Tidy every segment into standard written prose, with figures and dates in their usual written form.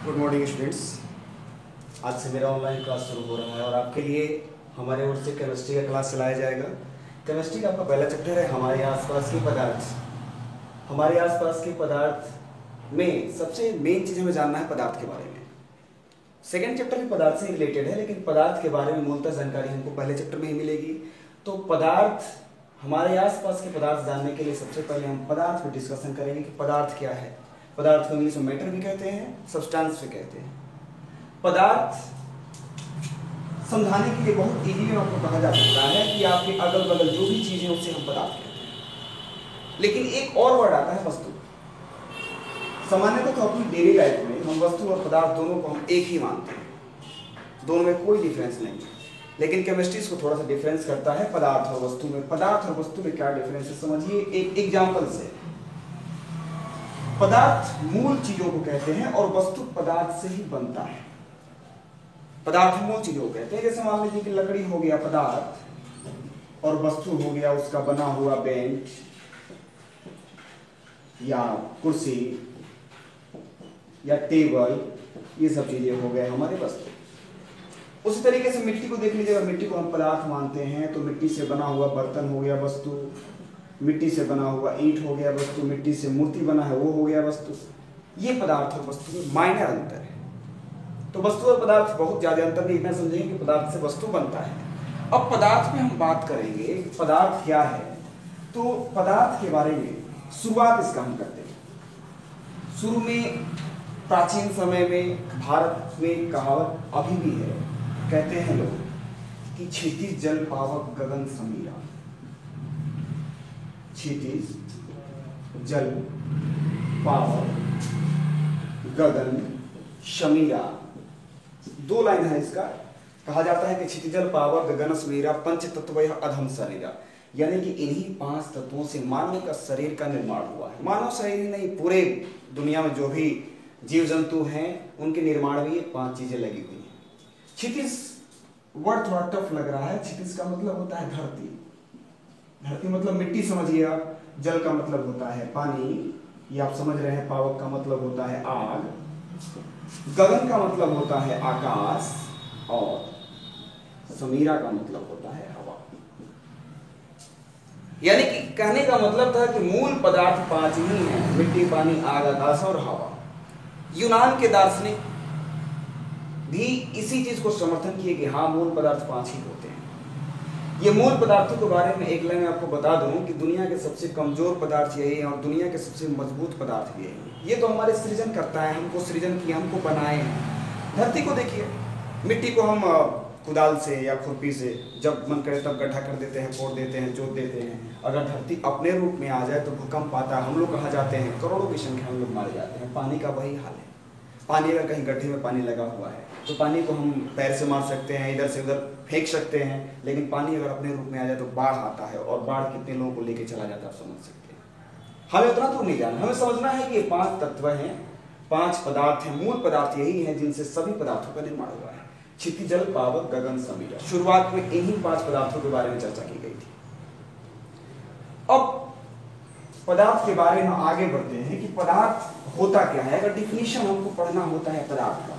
Good morning students. आज से मेरा ऑनलाइन क्लास शुरू हो रहा है और आपके लिए हमारे ओर से केमिस्ट्री का क्लास चलाया जाएगा। केमिस्ट्री का आपका पहला चैप्टर है हमारे आसपास के पदार्थ। हमारे आसपास के पदार्थ में सबसे मेन चीज़ हमें जानना है पदार्थ के बारे में। सेकेंड चैप्टर भी पदार्थ से रिलेटेड है, लेकिन पदार्थ के बारे में मूलतः जानकारी हमको पहले चैप्टर में ही मिलेगी। तो पदार्थ, हमारे आसपास के पदार्थ जानने के लिए सबसे पहले हम पदार्थ पर डिस्कशन करेंगे कि पदार्थ क्या है। पदार्थ को इंग्लिश में मैटर भी कहते हैं, सब्सटेंस भी कहते हैं। पदार्थ समझाने के लिए बहुत इजी में आपको कहा जा सकता है कि आपके अगल बगल जो भी चीजें उसे हम पदार्थ कहते हैं। लेकिन एक और वर्ड आता है वस्तु। सामान्यतः तो अपनी डेली लाइफ में हम वस्तु और पदार्थ दोनों को हम एक ही मानते हैं, दोनों में कोई डिफरेंस नहीं है। लेकिन केमिस्ट्री इसको थोड़ा सा डिफरेंस करता है पदार्थ और वस्तु में। पदार्थ और वस्तु में क्या डिफरेंस है समझिए एक एग्जाम्पल से। पदार्थ मूल चीजों को कहते हैं और वस्तु पदार्थ से ही बनता है। पदार्थ मूल चीजों को कहते हैं, जैसे मान लीजिए कि लकड़ी हो गया पदार्थ और वस्तु हो गया उसका बना हुआ बेंच या कुर्सी या टेबल, ये सब चीजें हो गए हमारे वस्तु। उसी तरीके से मिट्टी को देख लीजिए, अगर मिट्टी को हम पदार्थ मानते हैं तो मिट्टी से बना हुआ बर्तन हो गया वस्तु, मिट्टी से बना हुआ ईंट हो गया वस्तु, मिट्टी से मूर्ति बना है वो हो गया वस्तु। ये पदार्थ और वस्तु में माइनर अंतर है। तो वस्तु और पदार्थ बहुत ज्यादा अंतर नहीं, इतना समझेंगे कि पदार्थ से वस्तु बनता है। अब पदार्थ में हम बात करेंगे पदार्थ क्या है। तो पदार्थ के बारे में शुरुआत इसका हम करते हैं। शुरू में प्राचीन समय में भारत में कहावत अभी भी है, कहते हैं लोग कि क्षितिज जल पावक गगन समीरा। क्षितिज जल पावक गगन शमीरा, दो लाइन है इसका। कहा जाता है कि क्षितिजल पावक गगन समीरा पंच तत्वयः अधम शरीरा, यानी कि इन्हीं पांच तत्वों से मानव का शरीर का निर्माण हुआ है। मानव शरीर ही नहीं, पूरे दुनिया में जो भी जीव जंतु हैं उनके निर्माण में ये पांच चीजें लगी हुई हैं। क्षितिज वर्ड थोड़ा टफ लग रहा है। क्षितिज का मतलब होता है धरती। धरती मतलब मिट्टी समझिए आप। जल का मतलब होता है पानी, ये आप समझ रहे हैं। पावक का मतलब होता है आग। गगन का मतलब होता है आकाश और समीरा का मतलब होता है हवा। यानी कि कहने का मतलब था कि मूल पदार्थ पांच ही हैं, मिट्टी, पानी, आग, आकाश और हवा। यूनान के दार्शनिक भी इसी चीज को समर्थन किए कि हाँ मूल पदार्थ पांच ही होते हैं। ये मूल पदार्थों के बारे में एक लाइन में आपको बता दूं कि दुनिया के सबसे कमजोर पदार्थ यही है और दुनिया के सबसे मजबूत पदार्थ भी यही है। ये तो हमारे सृजन करता है, हमको सृजन किया, हमको बनाए हैं। धरती को देखिए, मिट्टी को हम कुदाल से या खुरपी से जब मन करे तब गड्ढा कर देते हैं, फोड़ देते हैं, जोत देते हैं। अगर धरती अपने रूप में आ जाए तो भूकंप आता है, हम लोग कहाँ जाते हैं, करोड़ों की संख्या हम लोग मारे जाते हैं। पानी का वही हाल है। पानी अगर कहीं गड्ढे में पानी लगा हुआ है तो पानी को हम पैर से मार सकते हैं, इधर से उधर फेंक सकते हैं, लेकिन पानी अगर अपने रूप में आ जाए तो बाढ़ आता है और बाढ़ कितने लोगों को लेके चला जाता है आप समझ सकते हैं। हमें उतना तो नहीं जानना, हमें समझना है कि ये पांच तत्व हैं, पांच पदार्थ हैं। मूल पदार्थ यही हैं जिनसे सभी पदार्थों का निर्माण हुआ है। क्षितिज जल पावक गगन समीरा, शुरुआत में इन्हीं पांच पदार्थों के बारे में चर्चा की गई थी। अब पदार्थ के बारे में आगे बढ़ते हैं कि पदार्थ होता क्या है। अगर डिफिनीशन हमको पढ़ना होता है पदार्थ का,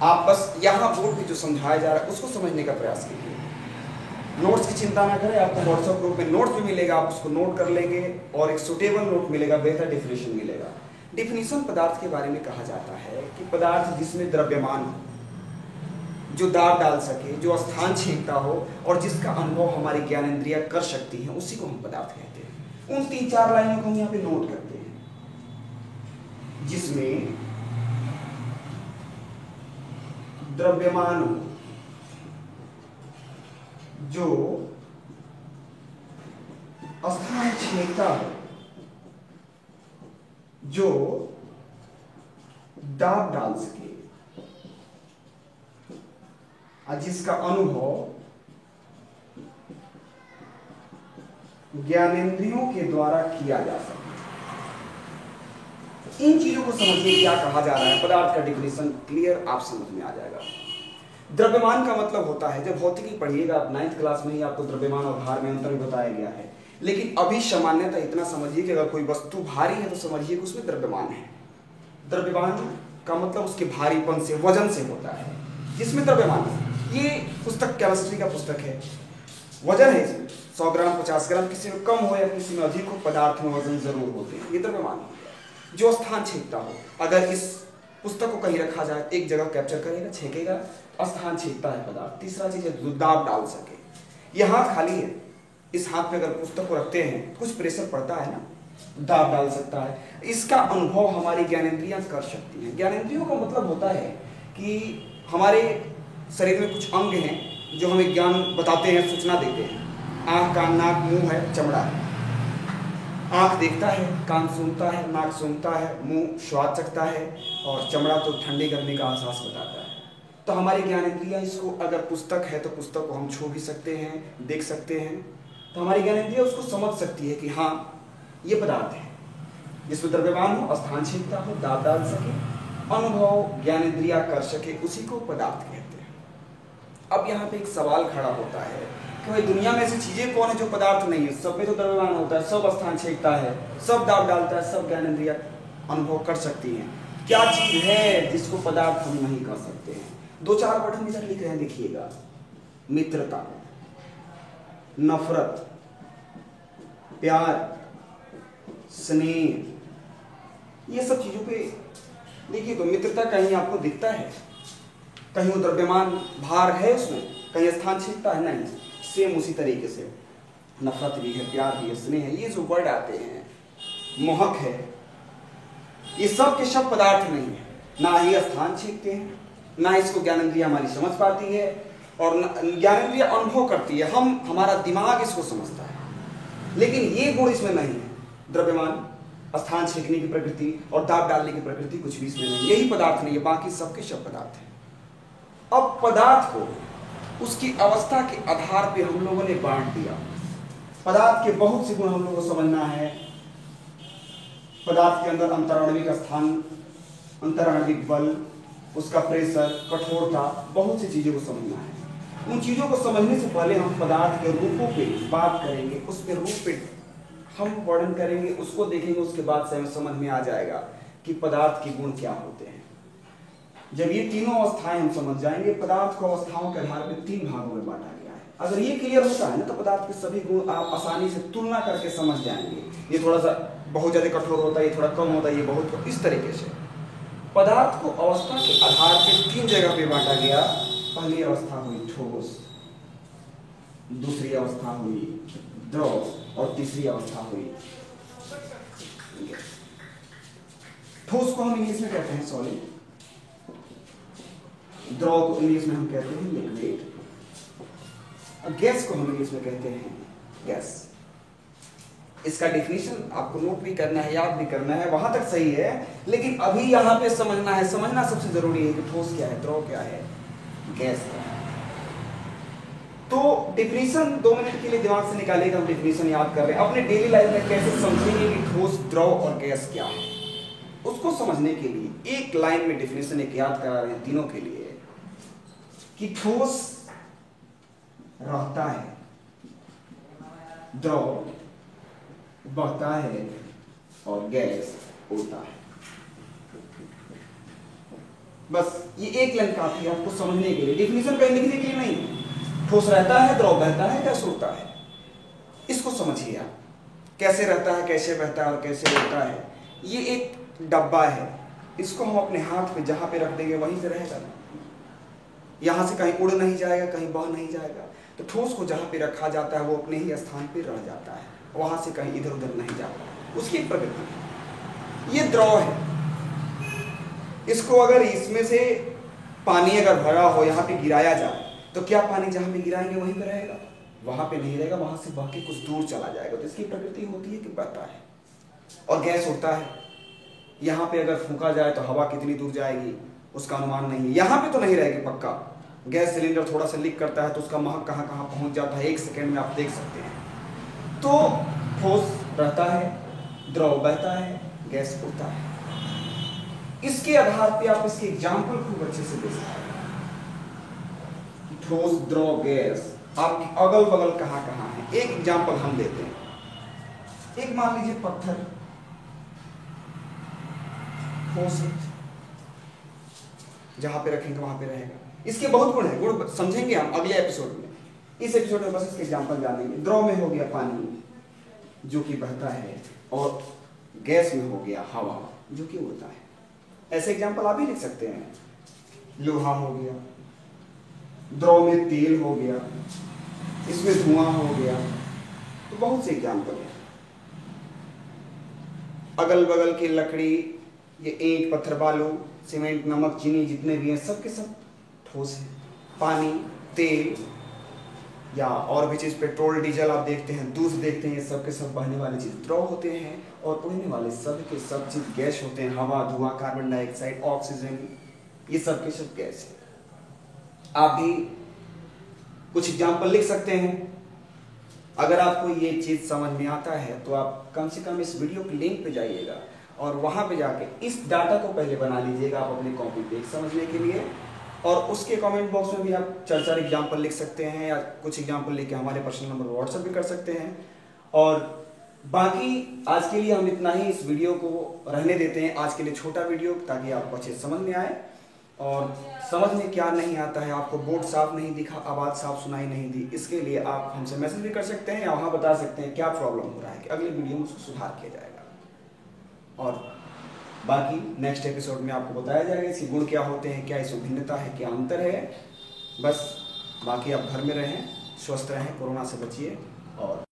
आप बस यहां बोर्ड पे जो समझाया जा रहा है उसको समझने का प्रयास कीजिए। नोट्स की चिंता ना करें, आपको व्हाट्सएप ग्रुप में नोट्स भी मिलेगा, आप उसको नोट कर लेंगे और एक सुटेबल नोट मिलेगा, बेहतर डिफिनीशन मिलेगा। डिफिनीशन पदार्थ के बारे में कहा जाता है कि पदार्थ जिसमें द्रव्यमान हो, जो दाब डाल सके, जो स्थान छीनता हो और जिसका अनुभव हमारी ज्ञानेंद्रियां कर सकती हैं, उसी को हम पदार्थ कहते हैं। उन तीन चार लाइनों को हम यहाँ पे नोट करते हैं। जिसमें द्रव्यमान हो, जो स्थान छीनता हो, जो दाब डाल सके और जिसका अनुभव ज्ञानेंद्रियों के द्वारा किया जा सके। इन चीजों को समझिए क्या कहा जा रहा है। पदार्थ का डिफिनेशन क्लियर आप समझ में आ जाएगा। द्रव्यमान का मतलब होता है, जब भौतिकी पढ़िएगा आप 9th क्लास में ही आपको द्रव्यमान और भार में अंतर बताया गया है। लेकिन अभी सामान्यतः इतना समझिए कि अगर कोई वस्तु भारी है तो समझिए कि उसमें द्रव्यमान है। द्रव्यमान का मतलब उसके भारीपन से, वजन से होता है, जिसमें द्रव्यमान, ये पुस्तक केमिस्ट्री का पुस्तक है, वजन है इसमें 100 ग्राम 50 ग्राम, किसी में कम हो या किसी में अधिक हो, पदार्थ में वजन जरूर होते हैं, ये द्रव्यमान हो गया। जो स्थान छेदता हो, अगर इस पुस्तक को कहीं रखा जाए एक जगह कैप्चर करेगा, छेकेगा, स्थान छेदता है पदार्थ। तीसरा चीज है दाब डाल सके। ये हाथ खाली है, इस हाथ पे अगर पुस्तक को रखते हैं कुछ प्रेशर पड़ता है ना, दाब डाल सकता है। इसका अनुभव हमारी ज्ञानेंद्रियां कर सकती हैं। ज्ञानेंद्रियों का मतलब होता है कि हमारे शरीर में कुछ अंग हैं जो हमें ज्ञान बताते हैं, सूचना देते हैं। आँख, कान, नाक, मुंह है, चमड़ा है। आँख देखता है, कान सुनता है, नाक सूंघता है, मुंह स्वाद चखता है, और चमड़ा तो ठंडी गर्मी का एहसास बताता है। तो हमारी ज्ञानेंद्रियां इसको, अगर पुस्तक है तो पुस्तक को हम छू भी सकते हैं, देख सकते हैं, तो हमारी ज्ञानेंद्रियां उसको समझ सकती है कि हाँ ये पदार्थ है, जिसमें द्रव्यमान हो, स्थान छेदता हो, दाब डाल सके, अनुभव ज्ञानेंद्रिया कर सके, उसी को पदार्थ कहते हैं। अब यहाँ पे एक सवाल खड़ा होता है कि भाई दुनिया में ऐसी चीजें कौन है जो पदार्थ नहीं है? सब में तो द्रव्यमान होता है, सब स्थान छेदता है, सब दाब डालता है, सब ज्ञानेंद्रिया अनुभव कर सकती हैं। क्या चीज है जिसको पदार्थ हम नहीं कर सकते हैं? 2-4 बटन इधर लिख रहे हैं, देखिएगा। मित्रता, नफरत, प्यार, स्नेह, ये सब चीजों पे देखिए। तो मित्रता कहीं आपको दिखता है, कहीं वो द्रव्यमान भार है उसमें, कहीं स्थान छेदता है? नहीं। सेम उसी तरीके से नफरत भी है, प्यार भी है, स्नेह है, ये जो वर्ड आते हैं, मोहक है, ये सब के सब पदार्थ नहीं है। ना ही स्थान छेदते हैं, ना इसको ज्ञानेंद्रिया हमारी समझ पाती है, और ज्ञानेंद्रिया अनुभव करती है, हमारा दिमाग इसको समझता है, लेकिन ये गुण इसमें नहीं है। द्रव्यमान, स्थान छेदने की प्रकृति और दाब डालने की प्रकृति कुछ भी इसमें नहीं, यही पदार्थ नहीं है, बाकी सबके सब पदार्थ है। अब पदार्थ को उसकी अवस्था के आधार पे हम लोगों ने बांट दिया। पदार्थ के बहुत से गुण हम लोगों को समझना है। पदार्थ के अंदर अंतराणविक स्थान, अंतराणविक बल, उसका प्रेशर, कठोरता, बहुत सी चीजों को समझना है। उन चीजों को समझने से पहले हम पदार्थ के रूपों पे बात करेंगे, उस पे रूप पे हम वर्णन करेंगे, उसको देखेंगे, उसके बाद से हमें समझ में आ जाएगा कि पदार्थ के गुण क्या होते हैं। जब ये तीनों अवस्थाएं हम समझ जाएंगे, पदार्थ को अवस्थाओं के आधार पर 3 भागों में बांटा गया है। अगर ये क्लियर होता है ना, तो पदार्थ के सभी गुण आप आसानी से तुलना करके समझ जाएंगे। ये थोड़ा सा बहुत ज्यादा कठोर होता है, ये थोड़ा कम होता है, ये बहुत, इस तरीके से पदार्थ को अवस्था के आधार पर 3 जगह पे बांटा गया। पहली अवस्था हुई ठोस, दूसरी अवस्था हुई द्रव, और तीसरी अवस्था हुई ठोस को हम इंग्लिश में कहते हैं सॉलिड, द्रव को इंग्लिश में हम कहते हैं लिक्विड, और गैस को हम इंग्लिश में कहते हैं गैस। इसका डेफिनेशन आपको नोट भी करना है, याद भी करना है, वहां तक सही है, लेकिन अभी यहां पे समझना है, समझना सबसे जरूरी है कि ठोस क्या है, द्रव क्या है, गैस क्या है। तो डेफिनेशन 2 मिनट के लिए दिमाग से निकालिएगा, हम डेफिनेशन याद कर रहे हैं, अपने डेली लाइफ में कैसे समझेंगे कि ठोस, द्रव और गैस क्या है, उसको समझने के लिए एक लाइन में डेफिनेशन एक याद करा रहे हैं तीनों के लिए, कि ठोस रहता है, द्रव बहता है, और गैस उड़ता है। बस ये एक लाइन काफी है आपको समझने के लिए, डेफिनेशन कहीं लिखने के लिए नहीं। ठोस रहता है, द्रव बहता है, गैस उड़ता है, इसको समझिए आप, कैसे रहता है, कैसे बहता है और कैसे उड़ता है। ये एक डब्बा है, इसको हम अपने हाथ पे जहां पे रख देंगे वहीं से रहेगा ना, यहां से कहीं उड़ नहीं जाएगा, कहीं बह नहीं जाएगा। तो ठोस को जहां पे रखा जाता है वो अपने ही स्थान पे रह जाता है, वहां से कहीं इधर उधर नहीं जाता, उसकी प्रकृति। ये द्रव है, इसको अगर इसमें से पानी अगर भरा हो यहाँ पे गिराया जाए, तो क्या पानी जहां पे गिराएंगे वहीं पे रहेगा? वहां पे नहीं रहेगा, वहां से बह के कुछ दूर चला जाएगा। तो इसकी प्रकृति होती है कि बहता है। और गैस उड़ता है, यहाँ पे अगर फूंका जाए तो हवा कितनी दूर जाएगी उसका अनुमान नहीं है, यहाँ पे तो नहीं रहेगी पक्का। गैस सिलेंडर थोड़ा सा लीक करता है तो उसका महक कहाँ कहाँ पहुंच जाता है, 1 सेकेंड में आप देख सकते हैं। तो ठोस रहता है, द्रव बहता है, गैस उड़ता है। इसके आधार पे आप इसके एग्जाम्पल खूब अच्छे से दे सकते हैं। ठोस, द्रव, गैस आपके अगल बगल कहाँ कहाँ है, एक एग्जाम्पल हम देते हैं। एक मान लीजिए पत्थर, ठोस है, जहां पे रखेंगे वहां पे रहेगा। इसके बहुत गुण है, गुण समझेंगे हम अगले एपिसोड में। इस एपिसोड में बस इसके एग्जाम्पल जानेंगे। द्रव में हो गया पानी जो कि बहता है, और गैस में हो गया हवा जो कि उड़ता है। ऐसे एग्जाम्पल आप भी लिख सकते हैं। लोहा हो गया, द्रव में तेल हो गया, इसमें धुआं हो गया, तो बहुत से एग्जाम्पल हैं। अगल बगल की लकड़ी, ये ईंट पत्थर बालू सीमेंट नमक चीनी जितने भी हैं सब के सब ठोस हैं। पानी, तेल या और भी चीज़, पेट्रोल डीजल आप देखते हैं, दूध देखते हैं, ये सब के सब बहने वाली चीज़ द्रव होते हैं, और उड़ने वाले सब के सब चीज़ गैस होते हैं। हवा, धुआं, कार्बन डाइऑक्साइड, ऑक्सीजन, ये सब के सब गैस है। आप भी कुछ एग्जाम्पल लिख सकते हैं। अगर आपको ये चीज़ समझ में आता है तो आप कम से कम इस वीडियो के लिंक पे जाइएगा और वहाँ पे जाके इस डाटा को पहले बना लीजिएगा आप अपने कॉपी पे समझने के लिए, और उसके कमेंट बॉक्स में भी आप 4-4 एग्जाम्पल लिख सकते हैं, या कुछ एग्जाम्पल लिख के हमारे पर्सनल नंबर व्हाट्सएप भी कर सकते हैं। और बाकी आज के लिए हम इतना ही इस वीडियो को रहने देते हैं। आज के लिए छोटा वीडियो, ताकि आपको अच्छे समझ में आए। और समझ में क्या नहीं आता है, आपको बोर्ड साफ नहीं दिखा, आवाज़ साफ सुनाई नहीं दी, इसके लिए आप हमसे मैसेज भी कर सकते हैं, या वहाँ बता सकते हैं क्या प्रॉब्लम हो रहा है, कि अगले वीडियो में उसको सुधार किया जाएगा। और बाकी नेक्स्ट एपिसोड में आपको बताया जाएगा इसके गुण क्या होते हैं, क्या इसमें भिन्नता है, क्या अंतर है। बस बाकी आप घर में रहें, स्वस्थ रहें, कोरोना से बचिए। और